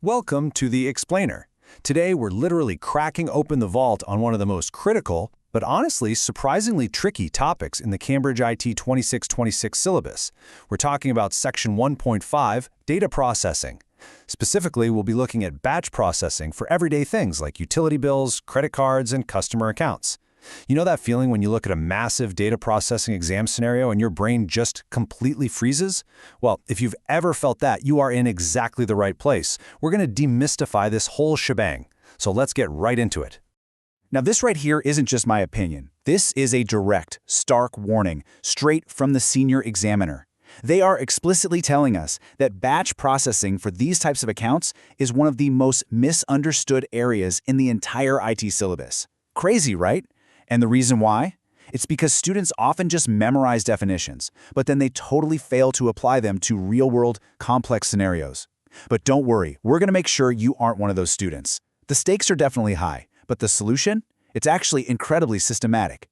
Welcome to the Explainer. Today we're literally cracking open the vault on one of the most critical, but honestly surprisingly tricky topics in the Cambridge IT 2626 syllabus. We're talking about Section 1.5, Data Processing. Specifically, we'll be looking at batch processing for everyday things like utility bills, credit cards, and customer accounts. You know that feeling when you look at a massive data processing exam scenario and your brain just completely freezes? Well, if you've ever felt that, you are in exactly the right place. We're going to demystify this whole shebang. So let's get right into it. Now, this right here isn't just my opinion. This is a direct, stark warning, straight from the senior examiner. They are explicitly telling us that batch processing for these types of accounts is one of the most misunderstood areas in the entire IT syllabus. Crazy, right? And the reason why? It's because students often just memorize definitions, but then they totally fail to apply them to real-world, complex scenarios. But don't worry, we're going to make sure you aren't one of those students. The stakes are definitely high, but the solution? It's actually incredibly systematic.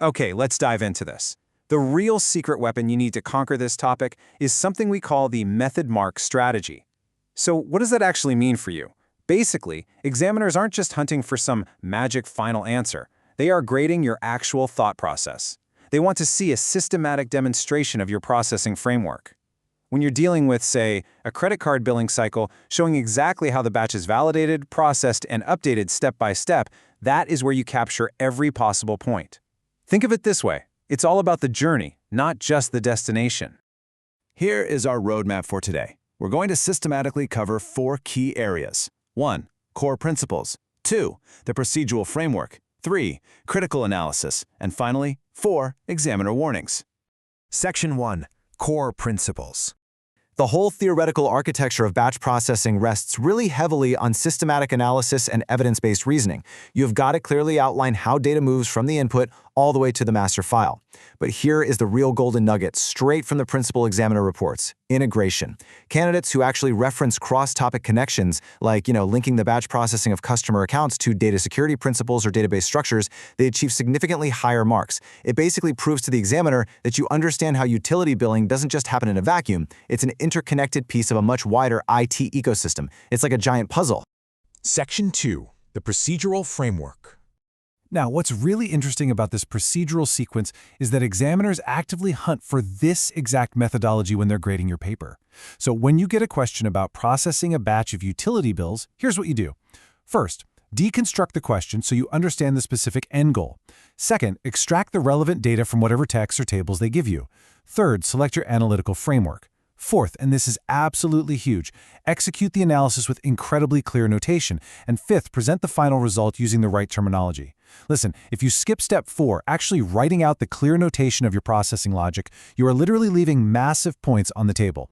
Okay, let's dive into this. The real secret weapon you need to conquer this topic is something we call the method mark strategy. So what does that actually mean for you? Basically, examiners aren't just hunting for some magic final answer. They are grading your actual thought process. They want to see a systematic demonstration of your processing framework. When you're dealing with, say, a credit card billing cycle showing exactly how the batch is validated, processed, and updated step by step, that is where you capture every possible point. Think of it this way. It's all about the journey, not just the destination. Here is our roadmap for today. We're going to systematically cover 4 key areas. 1. Core principles. 2. The procedural framework. 3. Critical analysis. And finally, 4. Examiner warnings. Section 1. Core principles. The whole theoretical architecture of batch processing rests really heavily on systematic analysis and evidence-based reasoning. You've got to clearly outline how data moves from the input all the way to the master file. But here is the real golden nugget, straight from the principal examiner reports: integration. Candidates who actually reference cross-topic connections, like, linking the batch processing of customer accounts to data security principles or database structures, they achieve significantly higher marks. It basically proves to the examiner that you understand how utility billing doesn't just happen in a vacuum. It's an interconnected piece of a much wider IT ecosystem. It's like a giant puzzle. Section 2. The procedural framework. Now, what's really interesting about this procedural sequence is that examiners actively hunt for this exact methodology when they're grading your paper. So when you get a question about processing a batch of utility bills, here's what you do. First, deconstruct the question so you understand the specific end goal. Second, extract the relevant data from whatever texts or tables they give you. Third, select your analytical framework. Fourth, and this is absolutely huge, execute the analysis with incredibly clear notation. And fifth, present the final result using the right terminology. Listen, if you skip step 4, actually writing out the clear notation of your processing logic, you are literally leaving massive points on the table.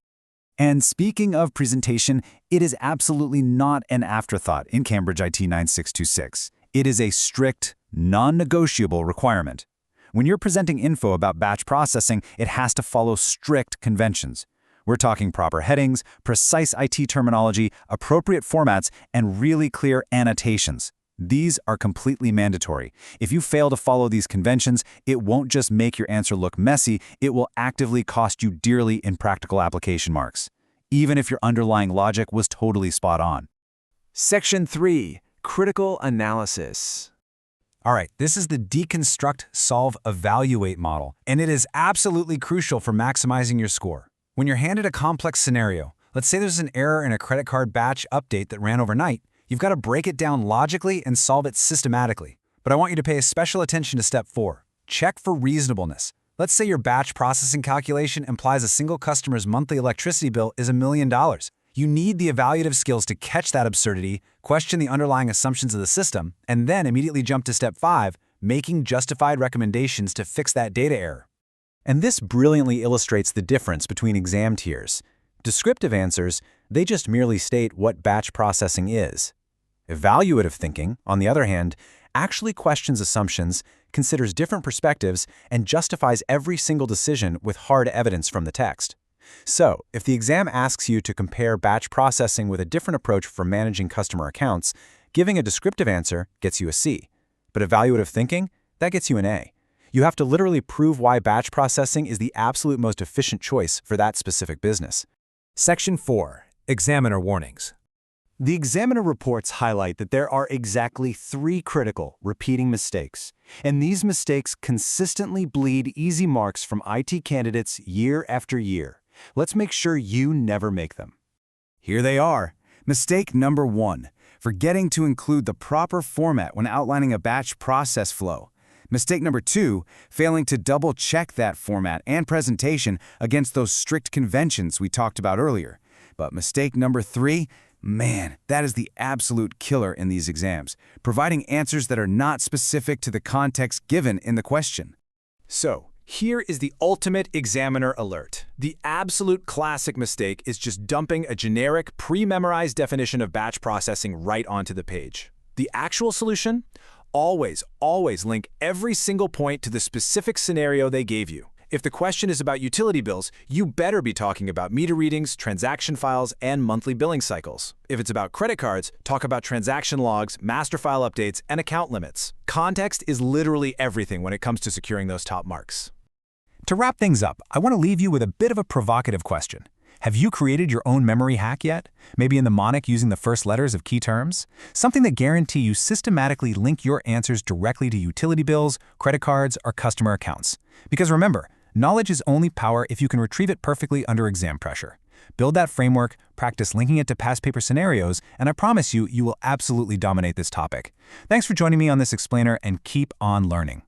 And speaking of presentation, it is absolutely not an afterthought in Cambridge IT 9626. It is a strict, non-negotiable requirement. When you're presenting info about batch processing, it has to follow strict conventions. We're talking proper headings, precise IT terminology, appropriate formats, and really clear annotations. These are completely mandatory. If you fail to follow these conventions, it won't just make your answer look messy, it will actively cost you dearly in practical application marks, even if your underlying logic was totally spot on. Section 3. Critical analysis. All right, this is the deconstruct, solve, evaluate model, and it is absolutely crucial for maximizing your score. When you're handed a complex scenario, let's say there's an error in a credit card batch update that ran overnight, you've got to break it down logically and solve it systematically. But I want you to pay special attention to step 4. Check for reasonableness. Let's say your batch processing calculation implies a single customer's monthly electricity bill is $1 million. You need the evaluative skills to catch that absurdity, question the underlying assumptions of the system, and then immediately jump to step 5, making justified recommendations to fix that data error. And this brilliantly illustrates the difference between exam tiers. Descriptive answers, they just merely state what batch processing is. Evaluative thinking, on the other hand, actually questions assumptions, considers different perspectives, and justifies every single decision with hard evidence from the text. So, if the exam asks you to compare batch processing with a different approach for managing customer accounts, giving a descriptive answer gets you a C. But evaluative thinking, that gets you an A. You have to literally prove why batch processing is the absolute most efficient choice for that specific business. Section 4. Examiner warnings. The examiner reports highlight that there are exactly 3 critical, repeating mistakes, and these mistakes consistently bleed easy marks from IT candidates year after year. Let's make sure you never make them. Here they are. Mistake number 1, forgetting to include the proper format when outlining a batch process flow. Mistake number 2, failing to double-check that format and presentation against those strict conventions we talked about earlier. But mistake number 3, man, that is the absolute killer in these exams, providing answers that are not specific to the context given in the question. So, here is the ultimate examiner alert. The absolute classic mistake is just dumping a generic, pre-memorized definition of batch processing right onto the page. The actual solution? Always link every single point to the specific scenario they gave you. If the question is about utility bills, you better be talking about meter readings, transaction files, and monthly billing cycles. If it's about credit cards, talk about transaction logs, master file updates, and account limits. Context is literally everything when it comes to securing those top marks. To wrap things up, I want to leave you with a bit of a provocative question. Have you created your own memory hack yet? Maybe a mnemonic using the first letters of key terms? Something that guarantee you systematically link your answers directly to utility bills, credit cards, or customer accounts. Because remember, knowledge is only power if you can retrieve it perfectly under exam pressure. Build that framework, practice linking it to past paper scenarios, and I promise you, you will absolutely dominate this topic. Thanks for joining me on this explainer, and keep on learning.